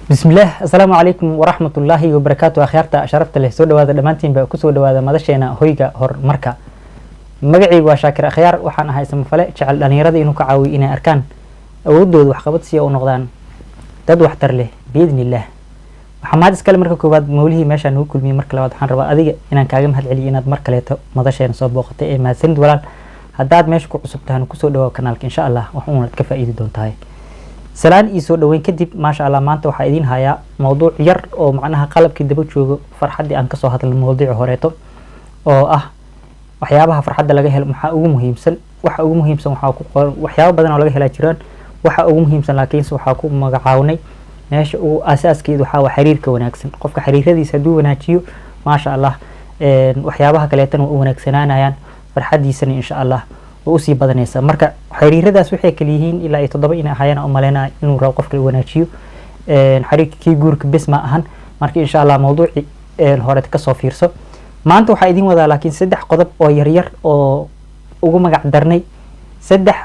بسم الله السلام عليكم ورحمة الله وبركاته أخيارتا شرفت له سود هذا دمانتين بكسود هذا مدشينا هويجا هور مركا مجيء وشاكر أخيار وحنا هاي سمفلة شعل أن يرد إنه كعوي إن أركان أودو وحقبت سيا ونقدان تد وحتر له بإذن الله محمد سكال مركا كوباد موليه ماشى إنه كل مين مركا لواد حن ربا أذيك إن كاجم هاد علي إن مركا لته مدشينا صوب وقت ما سند ولا هداد ماشي كوسبتها نكسود هذا كنالك إن شاء الله وحنا نتكفى إيد دون تاي سلان إيسو دوين كدب ما شاء الله مانتا waxaa idin haya موضوع yar oo macnaha qalabkii daba joogo farxadii aan ka soo hadalno mowduuca horeeto oo ah waxyaabaha farxadda laga helo waxa ugu muhiimsan waxa ku qoran waxyaabo badan oo laga helaa jiraan waxa ugu muhiimsan laakiin waxa ku magacawnay meesha uu asaaskeedu waxa xiriirka wanaagsan qofka xiriiradiisa haduu wanaajiyo ma sha Allah waxyaabaha kale tan uu wanaagsanaanayaan farxadiisana insha Allah وسي بدنيسا مركا حريرadaas waxay kaliyihiin ilaa ay 7 in ahayana oo maleena inuu raaw qofka wanaajiyo xariirkii guurka bes ma ahan marka insha Allah mowduuci hore ka soo fiirso maanta waxa idin wada laakiin saddex qodob oo yar yar oo ugu magac darnay saddex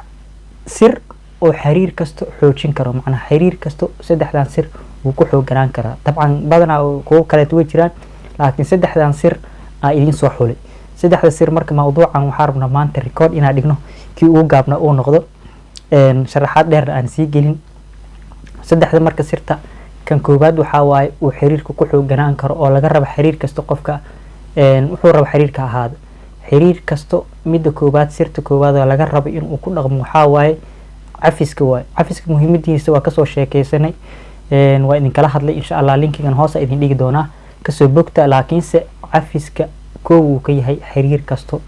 sir oo xiriir kasto xoojin karo macnaha xiriir kasto saddexdan sir uu ku xooganaan kara dabcan badanaa kuwa kale way jiraan laakiin saddexdan sir ay idin soo xulay saddexda sir marka mowduucan waxa rabnaa maanta record ina dhigno kii uu gaabna oo noqdo sharaxaad dheer aan sii gelin saddexda marka sirta kan koobaad waxa waaye uu xiriirku ku xooganaan karo oo laga rabo xiriir kasto qofka wuxuu rabo xiriirka ahaado xiriir kasto mid koobaad sirta koobaad oo laga rabo in uu ku dhaqmo waxa waaye cafiska muhiimadiisa waa ka soo sheekeysanay waa idin kala hadlay insha Allah linkigan hoos idin dhigi doona ka soo bogta laakiin se cafiska كو كيهي حرير كستو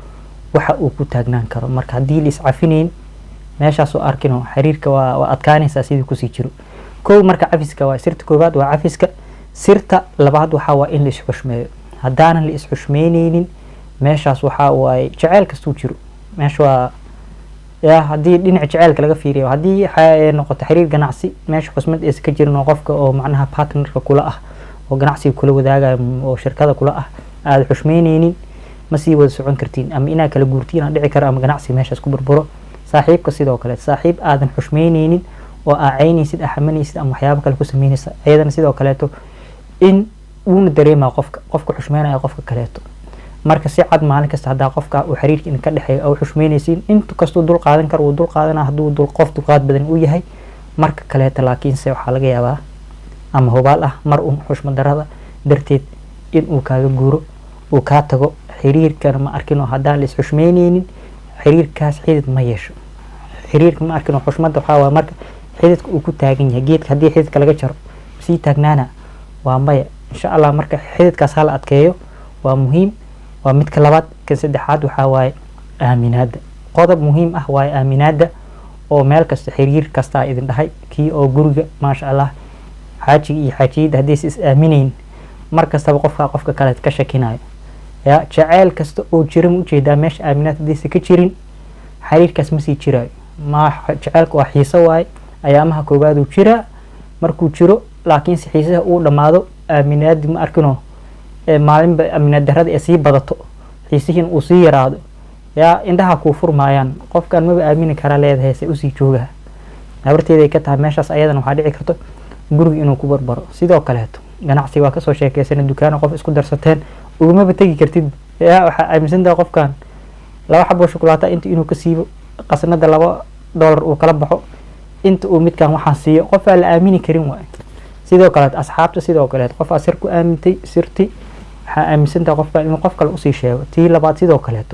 waxa uu ku taagnaan karo marka hadii la iscafineen meeshaas oo arkino xiriirka waa adkaanaysa sidii ku sii jiro koo marka cafiska waa sirta koobaad waa cafiska sirta labaad waxa waa in la isxushmeeyo hadaan la isxushmeyneenin meeshaas waxa waa jacayl kasto jiro meesha waa ya hadii dhinac jacaylka laga fiiriyo hadii noqoto xiriir ganacsi meesha xusmad is ka jirno qofka oo macnaha partnerka kula ah oo ganacsiga kula wadaaga oo shirkada kula ah aad xushmeyneenin ma sii wada socon kartiin ama ina kala guurtiin dhici kara ama ganacsi meeshaas ku burburo saaxiibka sidoo kale saaxiib aadan xushmeyneenin oo aacaynaysid axmanaysid ama waxyaabo kale ku sameynaysa ayadana sidoo kale in uu dareema qofka xushmeynaya qofka kale marka si cad maalin kasta hadaa qofka uu xiriirka in ka dhaxeeyo oo xushmeynaysiin inta kasto dul qaadan karo dul qaadana haduu dul qof duqaad badan uu yahay marka kale laakiin se waxa laga yaabaa ama hubaal ah mar uu xushmad darada darteed in uu kaaga guuro uu ka tago xiriirkan ma arkino hadaan la isxushmeyneenin xiriirkaas xidid ma yeesho xiriirka ma arkino xushmada waxa waa marka xididka uu ku taagan yahay geedka hadii xididka laga jaro si taagnaana waa maya insha Allah marka xididkaas hal adkeeyo waa muhiim waa mid ka labaad ka saddexaad waxa waaye aaminaada qodob muhiim ah waa aaminaada oo meel kasta xiriir kasta idin dhahay kii oo guriga ma sha Allah xaaji iyo xaajida hadii is aamineen markastaba qofka kale ka shakinayo ya jacayl kasta oo jira u jeedaa meesha aaminaad hadii ka jirin xiriirkaas ma sii jirayo ma jacaylku waa xiiso waay ayaamaha koobaad uu jira markuu jiro laakiin si xiisaha uu dhamaado aaminaad ma arkino maalinba aaminaad darada ay sii badato xiisihiin uu sii yaraado ya indhaha ku furmayaan qofkan ma aamini kara leedahay si uu sii jooga habarteeday ka tahay meeshaas ayadana waxa dhici karto guriga inuu ku barbaro sidoo kale ganacsi waa ka soo sheekeysan dukaan qof isku darsateen uguma batagi kartid ya waxa aaminsantaa qofkan laba xabo shukulaato inuu ka siibo qasnada $2 uu kala baxo inta uu midkan waxa siiyo qof aan la aamini karin waay sidoo kale asxaabta sidoo kale qof asir ku aamintay sirti waxa aaminsantaa qofkan inuu qof kale u sii sheego tii labaad sidoo kale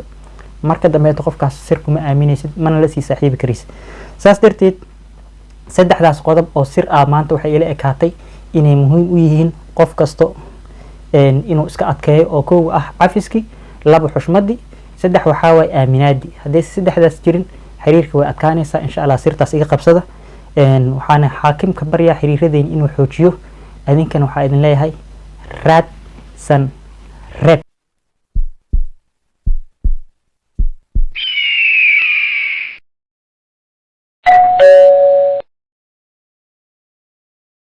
marka dambe qofkaas sir kuma aaminaysid mana la sii saaxiibi kariis saas darteed saddexdaas qodob oo sir ah maanta waxay ila ekaatay inay muhiim u yihiin qof kasto inuu iska adkeeyo oo koow ah cafiski laba xushmadi saddex waxa way aaminaadi hadii saddexdaas jirin xiriirka way adkaanaysa insha Allah sirtaas iga qabsada waxaana xaakimka barya xiriiradeen inuu xoojiyo adinkan waxa idin leeyahay raad san red